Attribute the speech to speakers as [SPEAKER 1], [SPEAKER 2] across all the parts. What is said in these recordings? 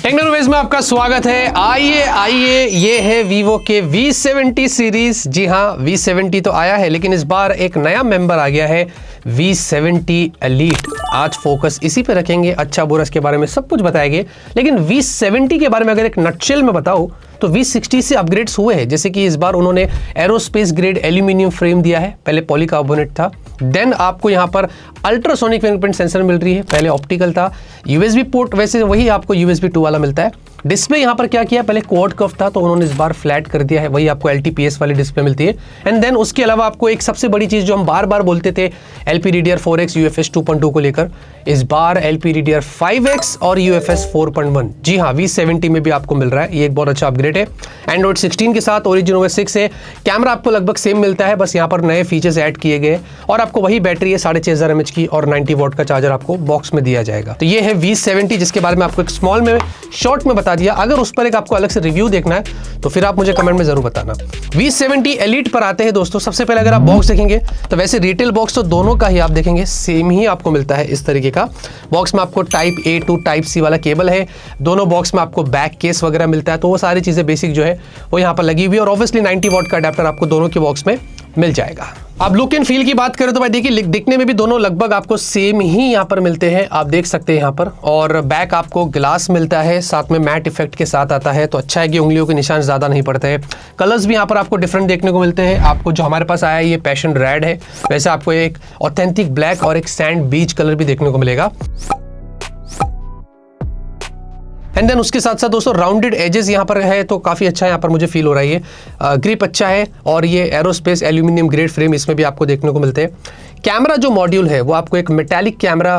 [SPEAKER 1] Technologies में आपका स्वागत है। आइए ये है वीवो के V70 सीरीज। जी हाँ, V70 तो आया है, लेकिन इस बार एक नया मेंबर आ गया है, V70 एलीट। आज फोकस इसी पे रखेंगे, अच्छा बुरा इसके बारे में सब कुछ बताएंगे। लेकिन V70 के बारे में अगर एक नटशेल में बताऊं तो V60 से अपग्रेड्स हुए हैं। जैसे कि इस बार उन्होंने एरोस्पेस ग्रेड एल्यूमिनियम फ्रेम दिया है, पहले पॉलीकार्बोनेट था। देन आपको यहाँ पर अल्ट्रासोनिक फिंगरप्रिंट सेंसर मिल रही है, पहले ऑप्टिकल था। यूएसबी पोर्ट वैसे वही आपको USB 2 वाला मिलता है। डिस्प्ले यहाँ पर क्या किया, पहले क्वाड कर्व था तो उन्होंने इस बार फ्लैट कर दिया है, वही आपको LTPS वाली डिस्प्ले मिलती है। एंड देन उसके अलावा आपको एक सबसे बड़ी चीज जो हम बार बार बोलते थे LPDDR4X UFS 2.2 को लेकर, इस बार LPDDR5X और UFS 4.1 जी हाँ V70 में भी आपको मिल रहा है। ये एक बहुत अच्छा अपग्रेड है। एंड्रॉइड 16 के साथ ओरिजिन OS 6 है। कैमरा आपको लगभग सेम मिलता है, बस यहाँ पर नए फीचर्स ऐड किए गए और आपको वही बैटरी है 6500 mAh की और 90 वॉट का चार्जर आपको बॉक्स में दिया जाएगा। तो ये है V70 जिसके बारे में आपको एक स्मॉल में शॉर्ट में बता दिया। अगर उस पर एक आपको अलग से रिव्यू देखना है तो फिर आप मुझे कमेंट में जरूर बताना। V70 एलीट पर आते हैं दोस्तों। सबसे पहले अगर आप बॉक्स देखेंगे तो वैसे रिटेल बॉक्स तो दोनों का ही आप देखेंगे सेम ही आपको मिलता है इस तरीके का। बॉक्स में आपको type A to type C वाला केबल है। दोनों बॉक्स में आपको बैक केस वगैरह मिलता है, तो वो सारी चीजें बेसिक जो है वो यहाँ पर लगी हुई है। और ऑब्वियसली 90 वॉट का अडेप्टर आपको दोनों के बॉक्स में मिल जाएगा। अब लुक एंड फील की बात करें तो भाई देखिए, दिखने में भी दोनों लगभग आपको सेम ही यहाँ पर मिलते हैं, आप देख सकते हैं यहाँ पर। और बैक आपको ग्लास मिलता है, साथ में मैट इफेक्ट के साथ आता है, तो अच्छा है कि उंगलियों के निशान ज्यादा नहीं पड़ते हैं। कलर्स भी यहाँ पर आपको डिफरेंट देखने को मिलते हैं। आपको जो हमारे पास आया है ये पैशन रेड है, वैसे आपको एक ऑथेंटिक ब्लैक और एक सैंड बीच कलर भी देखने को मिलेगा। एंड देन उसके साथ साथ दोस्तों राउंडेड एजेस यहाँ पर है, तो काफ़ी अच्छा यहाँ पर मुझे फील हो रहा है। ये ग्रिप अच्छा है और ये एरोस्पेस एल्यूमिनियम ग्रेड फ्रेम इसमें भी आपको देखने को मिलते हैं। कैमरा जो मॉड्यूल है वो आपको एक मेटालिक कैमरा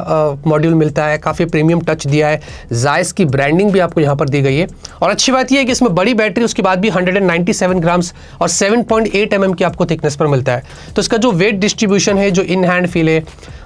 [SPEAKER 1] मॉड्यूल मिलता है, काफ़ी प्रीमियम टच दिया है। जायस की ब्रांडिंग भी आपको यहाँ पर दी गई है। और अच्छी बात यह है कि इसमें बड़ी बैटरी उसके बाद भी 197 ग्राम्स और 7.8 mm की आपको थिकनेस पर मिलता है। तो इसका जो वेट डिस्ट्रीब्यूशन है, जो इन हैंड फील है,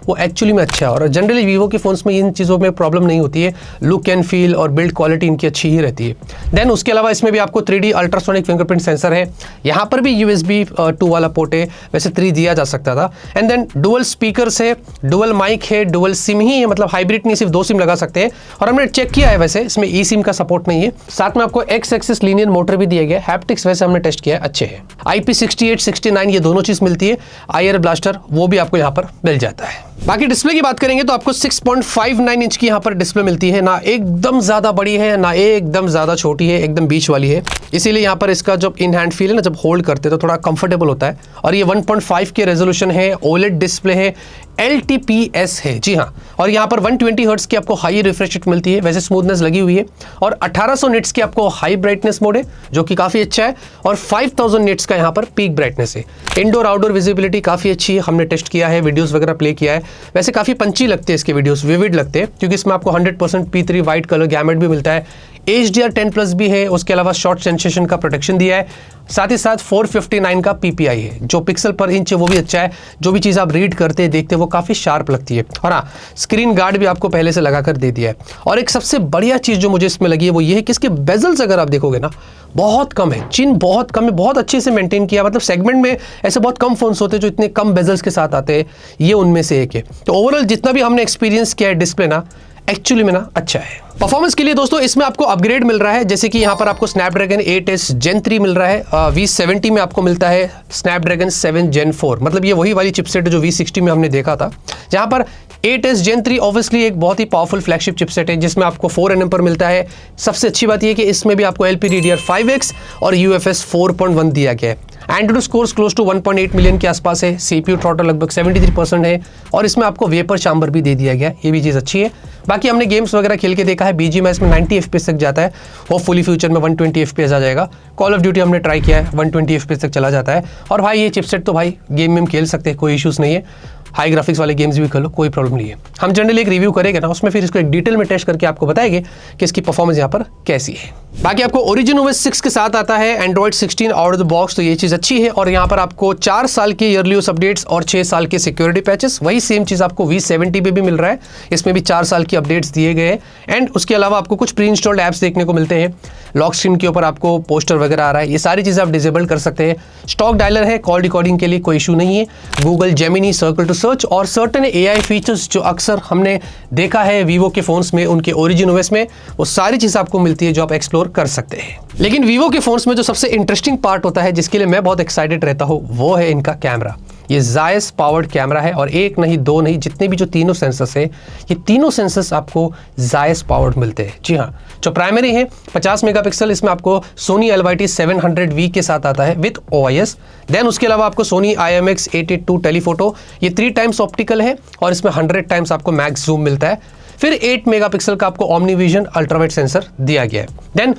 [SPEAKER 1] वो एक्चुअली में अच्छा है। और जनरली वीवो के फोन्स में इन चीज़ों में प्रॉब्लम नहीं होती है। लुक एंड फील और बिल्ड क्वालिटी इनकी अच्छी ही रहती है। देन उसके अलावा इसमें भी आपको 3D अल्ट्रासोनिक फिंगरप्रिंट सेंसर है। यहाँ पर भी USB 2 वाला पोर्ट है, वैसे 3 दिया जा सकता था। एंड देन डुअल स्पीकर्स है, डुअल माइक है, डुअल सिम ही है, मतलब हाइब्रिड नहीं, सिर्फ 2 सिम लगा सकते हैं। और हमने चेक किया है, वैसे इसमें ई सिम का सपोर्ट नहीं है। साथ में आपको X एक्सिस लीनियर मोटर भी दिया गया है। हैप्टिक्स वैसे हमने टेस्ट किया है, अच्छे हैं। IP68, 69 ये दोनों चीज मिलती है। IR ब्लास्टर वो भी आपको यहाँ पर मिल जाता है। बाकी डिस्प्ले की बात करेंगे तो आपको 6.59 इंच की यहाँ पर डिस्प्ले मिलती है। ना एकदम ज्यादा बड़ी है, ना एकदम ज्यादा छोटी है, एकदम बीच वाली है। इसीलिए यहाँ पर इसका जब इन हैंड फील है ना, जब होल्ड करते हैं तो थोड़ा कंफर्टेबल होता है। और ये 1.5 के रेजोल्यूशन है, OLED डिस्प्ले है, LTPS है। जी हाँ, और यहाँ पर 120 हर्ट्ज की आपको हाई रिफ्रेश रेट मिलती है, वैसे स्मूथनेस लगी हुई है। और 1800 निट्स की आपको हाई ब्राइटनेस मोड है, जो कि काफी अच्छा है। और 5000 निट्स का यहाँ पर पीक ब्राइटनेस है। इंडोर आउटडोर विजिबिलिटी काफी अच्छी है, हमने टेस्ट किया है, वीडियोस वगैरह प्ले किया है। वैसे काफी पंची लगते हैं इसके वीडियोस, विविड लगते हैं, क्योंकि इसमें आपको 100% P3 वाइट कलर गैमेट भी मिलता है। HDR10+ भी है, उसके अलावा शॉर्ट सेंसेशन का प्रोटेक्शन दिया है। साथ ही साथ 459 का PPI है, जो पिक्सल पर इंच है वो भी अच्छा है। जो भी चीज़ आप रीड करते हैं, देखते हैं, वो काफ़ी शार्प लगती है। और हाँ, स्क्रीन गार्ड भी आपको पहले से लगा कर दे दिया है। और एक सबसे बढ़िया चीज़ जो मुझे इसमें लगी है वो ये है कि इसके बेजल्स अगर आप देखोगे ना, बहुत कम है, चिन बहुत कम है, बहुत अच्छे से मेंटेन किया। मतलब सेगमेंट में ऐसे बहुत कम फोन्स होते हैं जो इतने कम बेजल्स के साथ आते हैं, ये उनमें से एक है। तो ओवरऑल जितना भी हमने एक्सपीरियंस किया है डिस्प्ले ना, एक्चुअली में ना अच्छा है। परफॉर्मेंस के लिए दोस्तों इसमें आपको अपग्रेड मिल रहा है, जैसे कि यहाँ पर आपको स्नैपड्रैगन 8S Gen 3 मिल रहा है। V70 में आपको मिलता है स्नैपड्रैगन 7 Gen 4, मतलब ये वही वाली चिपसेट है जो V60 में हमने देखा था। जहाँ पर 8S Gen 3 ऑब्वियसली एक बहुत ही पावरफुल फ्लैगशिप चिपसेट है, जिसमें आपको 4 nm पर मिलता है। सबसे अच्छी बात यह कि इसमें भी आपको LPDDR5X और UFS 4.1 दिया गया है। Android scores close to 1.8 million के आसपास है। CPU थ्रॉटल लगभग 73% है। और इसमें आपको वेपर चैम्बर भी दे दिया गया है, ये भी चीज़ अच्छी है। बाकी हमने गेम्स वगैरह खेल के देखा है, BGMI में 90 FPS तक जाता है, होपफुली फ्यूचर में 120 FPS आ जाएगा। कॉल ऑफ ड्यूटी हमने ट्राई किया है, 120 FPS तक चला जाता है। और भाई ये चिपसेट तो भाई गेम में खेल सकते हैं, कोई इशूज़ नहीं है। हाई ग्राफिक्स वाले गेम्स भी कर लो, कोई प्रॉब्लम नहीं है। हम जनरली एक रिव्यू करेंगे ना, उसमें फिर इसको एक डिटेल में टेस्ट करके आपको बताएंगे कि इसकी परफॉर्मेंस यहाँ पर कैसी है। बाकी आपको ओरिजिन OS 6 के साथ आता है, Android 16 out of the box, तो ये चीज़ अच्छी है। और यहाँ पर आपको 4 साल के ईयरली यूज अपडेट्स और 6 साल के सिक्योरिटी पैचेस, वही सेम चीज़ आपको V70 पे भी मिल रहा है। इसमें भी 4 साल की अपडेट्स दिए गए हैं। एंड उसके अलावा आपको कुछ प्री इंस्टॉल्ड ऐप्स देखने को मिलते हैं। लॉक स्क्रीन के ऊपर आपको पोस्टर वगैरह आ रहा है, ये सारी चीज़ें आप डिसेबल कर सकते हैं। स्टॉक डायलर है, कॉल रिकॉर्डिंग के लिए कोई इशू नहीं है। Google Gemini, circle to search और सर्टेन AI फीचर्स जो अक्सर हमने देखा है वीवो के फोन्स में, उनके ओरिजिन OS में, वो सारी चीज़ आपको मिलती है जो आप एक्सप्लोर कर सकते हैं। लेकिन वीवो के फोन्स में जो सबसे इंटरेस्टिंग पार्ट होता है, जिसके लिए मैं बहुत एक्साइटेड रहता हूँ, वो है इनका कैमरा। ये जायस पावर्ड कैमरा है और एक नहीं दो नहीं, जितने भी जो तीनों सेंसर्स है, ये तीनों सेंसर्स आपको जायस पावर्ड मिलते हैं। जी हाँ, जो प्राइमरी है 50 मेगापिक्सल, इसमें आपको सोनी LYT 700V के साथ आता है विद OIS। देन उसके अलावा आपको सोनी IMX882 टेलीफोटो, ये 3 टाइम्स ऑप्टिकल है और इसमें 100 टाइम्स आपको मैक्स जूम मिलता है। फिर 8 मेगापिक्सल का आपको ओमनीविजन अल्ट्रावाइड सेंसर दिया गया है। देन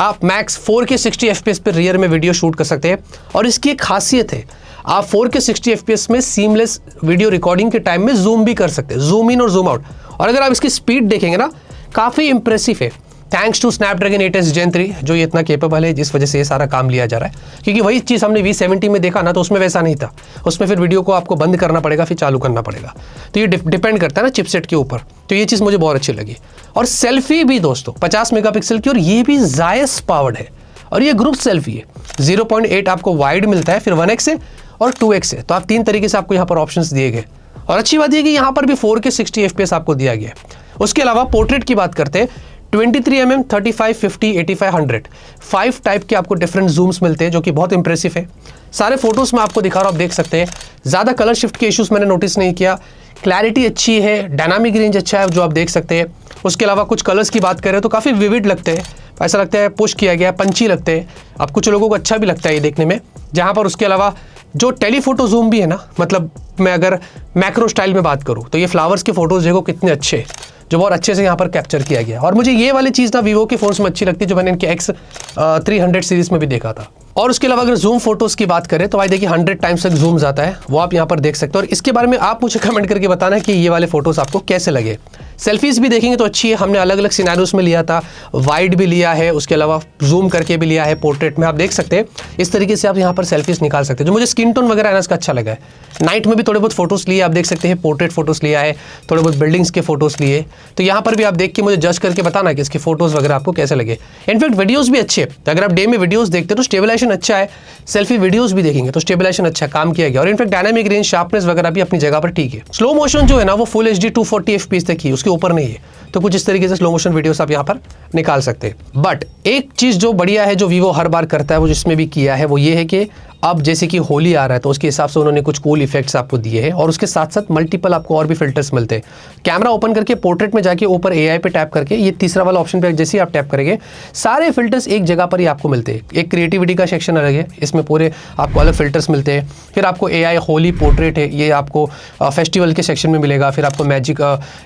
[SPEAKER 1] आप मैक्स 4K 60 FPS पे रियर में वीडियो शूट कर सकते हैं और इसकी एक खासियत है, आप 4K 60 FPS में सीमलेस वीडियो रिकॉर्डिंग के टाइम में जूम भी कर सकते हैं, जूम इन और जूम आउट। और अगर आप इसकी स्पीड देखेंगे ना, काफ़ी इंप्रेसिव है, thanks to Snapdragon 8S Gen 3 जो ये इतना केपेबल है, जिस वजह से ये सारा काम लिया जा रहा है। क्योंकि वही चीज़ हमने V70 में देखा ना, तो उसमें वैसा नहीं था, उसमें फिर वीडियो को आपको बंद करना पड़ेगा, फिर चालू करना पड़ेगा। तो ये डिपेंड करता है ना चिपसेट के ऊपर, तो ये चीज़ मुझे बहुत अच्छी लगी। और सेल्फी भी दोस्तों 50 मेगापिक्सल की, और ये भी जायस पावर्ड है और ये ग्रुप सेल्फी है। 0.8 आपको वाइड मिलता है, फिर 1x से और 2x है, तो आप 3 तरीके से आपको यहाँ पर ऑप्शंस दिए गए। और अच्छी बात यह कि यहाँ पर भी 4K 60 FPS आपको दिया गया है। उसके अलावा पोर्ट्रेट की बात करते हैं, 23mm, 35, 50, 85, 100 5 टाइप के आपको डिफरेंट जूम्स मिलते हैं, जो कि बहुत इंप्रेसिव है। सारे फोटोज में आपको दिखा रहा हूँ, आप देख सकते हैं। ज़्यादा कलर शिफ्ट के इश्यूज मैंने नोटिस नहीं किया, क्लैरिटी अच्छी है, डायनामिक रेंज अच्छा है जो आप देख सकते हैं। उसके अलावा कुछ कलर्स की बात करें तो काफ़ी विविड लगते हैं, ऐसा लगता है पुश किया गया, पंची लगते हैं। अब कुछ लोगों को अच्छा भी लगता है ये देखने में। जहाँ पर उसके अलावा जो टेलीफोटो जूम भी है ना, मतलब मैं अगर मैक्रो स्टाइल में बात करूँ तो ये फ्लावर्स के फोटोज देखो कितने अच्छे हैं, जो बहुत अच्छे से यहाँ पर कैप्चर किया गया। और मुझे ये वाली चीज़ ना वीवो के फोन्स में अच्छी लगती है, जो मैंने इनके X300 सीरीज में भी देखा था। और उसके अलावा अगर जूम फोटोज की बात करें तो भाई देखिए 100 टाइम्स तक जूम जाता है, वो आप यहाँ पर देख सकते हो। और इसके बारे में आप मुझे कमेंट करके बताना कि ये वाले फोटोज आपको कैसे लगे। सेल्फीज भी देखेंगे तो अच्छी है, हमने अलग अलग सिनेरियोस में लिया था, वाइड भी लिया है, उसके अलावा जूम करके भी लिया है, पोर्ट्रेट में आप देख सकते हैं। इस तरीके से आप यहाँ पर सेल्फीज निकाल सकते हैं। जो मुझे स्किन टोन वगैरह है ना, इसका अच्छा लगा है। नाइट में भी थोड़े बहुत फोटोज लिए, आप देख सकते हैं, पोर्ट्रेट फोटोज लिया है, थोड़े बहुत बिल्डिंग्स के फोटोज लिए। तो यहाँ पर भी आप देख के मुझे जज करके बताना कि इसके फोटोज वगैरह आपको कैसे लगे। इनफैक्ट वीडियोज भी अच्छे, अगर आप डे में वीडियोज देखते हैं तो स्टेबलाइजेशन अच्छा है, सेल्फी वीडियोस भी देखेंगे तो स्टेबलाइजेशन अच्छा काम किया गया। और इनफैक्ट डायनामिक रेंज, शार्पनेस वगैरह भी अपनी जगह पर ठीक है। स्लो मोशन जो है ना, वो फुल HD 240 FPS तक ही, उसके ऊपर नहीं है। तो कुछ इस तरीके से स्लो मोशन वीडियोस आप यहाँ पर निकाल सकते हैं। बट एक चीज़ जो बढ़िया है, जो वीवो हर बार करता है, वो जिसमें भी किया है, वो ये है कि अब जैसे कि होली आ रहा है तो उसके हिसाब से उन्होंने कुछ कूल इफेक्ट्स आपको दिए हैं, और उसके साथ साथ मल्टीपल आपको और भी फिल्टर्स मिलते हैं। कैमरा ओपन करके पोर्ट्रेट में जाके ऊपर AI पे टैप करके, ये तीसरा वाला ऑप्शन पे जैसे ही आप टैप करेंगे, सारे फिल्टर्स एक जगह पर ही आपको मिलते हैं। एक क्रिएटिविटी का सेक्शन अलग है, इसमें पूरे आपको अलग फिल्टर्स मिलते हैं। फिर आपको AI होली पोर्ट्रेट है, ये आपको फेस्टिवल के सेक्शन में मिलेगा। फिर आपको मैजिक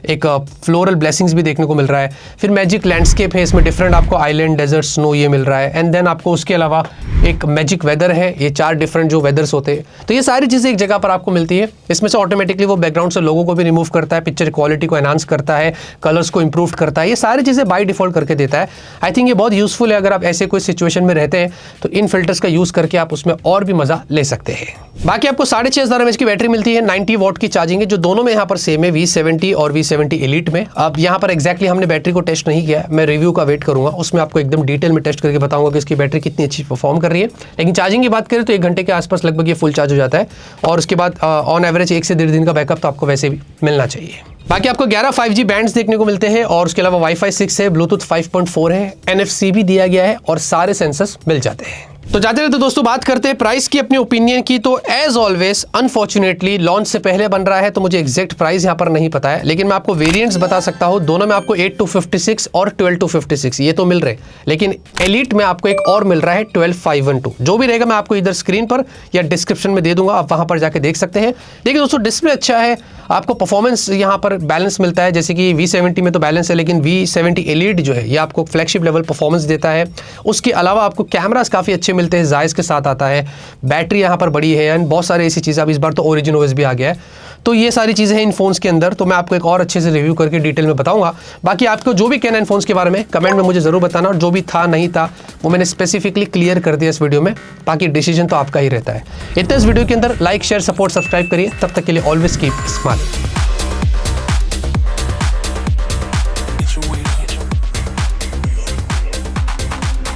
[SPEAKER 1] एक फ्लोरल ब्लेसिंग्स भी देखने को मिल रहा है। फिर मैजिक लैंडस्केप है, इसमें डिफरेंट आपको आइलैंड, डेजर्ट, स्नो ये मिल रहा है। एंड देन आपको उसके अलावा एक मैजिक वेदर है, ये 4 डिफरेंट जो वेदर्स होते हैं। तो ये सारी चीज़ें एक जगह पर आपको मिलती है। इसमें से ऑटोमेटिकली वो बैकग्राउंड से लोगों को भी रिमूव करता है, पिक्चर क्वालिटी को एनहांस करता है, कलर्स को इंप्रूव करता है, ये सारी चीज़ें बाय डिफॉल्ट करके देता है। आई थिंक ये बहुत यूजफुल है, अगर आप ऐसे कोई सिचुएशन में रहते हैं तो इन फिल्टर्स का यूज़ करके आप उसमें और भी मज़ा ले सकते हैं। बाकी आपको 6500 mAh की बैटरी मिलती है, 90 वॉट की चार्जिंग है, जो दोनों में यहाँ पर सेम है, V70 और V70 Elite में। अब यहाँ पर एक्जैक्टली हमने बैटरी को टेस्ट नहीं किया, मैं रिव्यू का वेट करूँगा, उसमें आपको एकदम डिटेल में टेस्ट करके बताऊँगा कि इसकी बैटरी कितनी अच्छी परफॉर्म कर रही है। लेकिन चार्जिंग की बात करें तो 1 घंटे के आसपास लगभग ये फुल चार्ज हो जाता है, और उसके बाद ऑन एवरेज 1 से 1.5 दिन का बैकअप तो आपको वैसे भी मिलना चाहिए। बाकी आपको 11 5G बैंड्स देखने को मिलते हैं, और उसके अलावा Wi-Fi 6 है, ब्लूटूथ 5.4 है, NFC भी दिया गया है, और सारे सेंसर्स मिल जाते हैं। तो जाते रहते दोस्तों बात करते हैं प्राइस की, अपनी ओपिनियन की। तो एज ऑलवेज अनफॉर्चुनेटली लॉन्च से पहले बन रहा है, तो मुझे एग्जैक्ट प्राइस यहाँ पर नहीं पता है, लेकिन मैं आपको वेरिएंट्स बता सकता हूँ। दोनों में आपको 8-256 और 12-256 ये तो मिल रहे, लेकिन एलिट में आपको एक और मिल रहा है 12512। जो भी रहेगा मैं आपको इधर स्क्रीन पर या डिस्क्रिप्शन में दे दूंगा, आप वहां पर जाके देख सकते हैं। देखिए दोस्तों, डिस्प्ले अच्छा है, आपको परफॉर्मेंस यहाँ पर बैलेंस मिलता है, जैसे कि V70 में तो बैलेंस है, लेकिन V70 Elite जो है ये आपको फ्लैगशिप लेवल परफॉर्मेंस देता है। उसके अलावा आपको कैमरास काफ़ी अच्छे मिलते हैं, जायज़ के साथ आता है, बैटरी यहाँ पर बड़ी है, एंड बहुत सारी ऐसी चीज़ें। अब इस बार तो ओरिजिन OS भी आ गया है, तो ये सारी चीज़ें हैं इन फोन्स के अंदर। तो मैं आपको एक और अच्छे से रिव्यू करके डिटेल में बताऊंगा। बाकी आपको जो भी कहना है इन फोन्स के बारे में कमेंट में मुझे ज़रूर बताना, और जो भी था नहीं था वो मैंने स्पेसिफिकली क्लियर कर दिया इस वीडियो में। बाकी डिसीजन तो आपका ही रहता है। इतना इस वीडियो के अंदर लाइक, शेयर, सपोर्ट, सब्सक्राइब करिए। तब तक के लिए ऑलवेज कीप स्माइलिंग।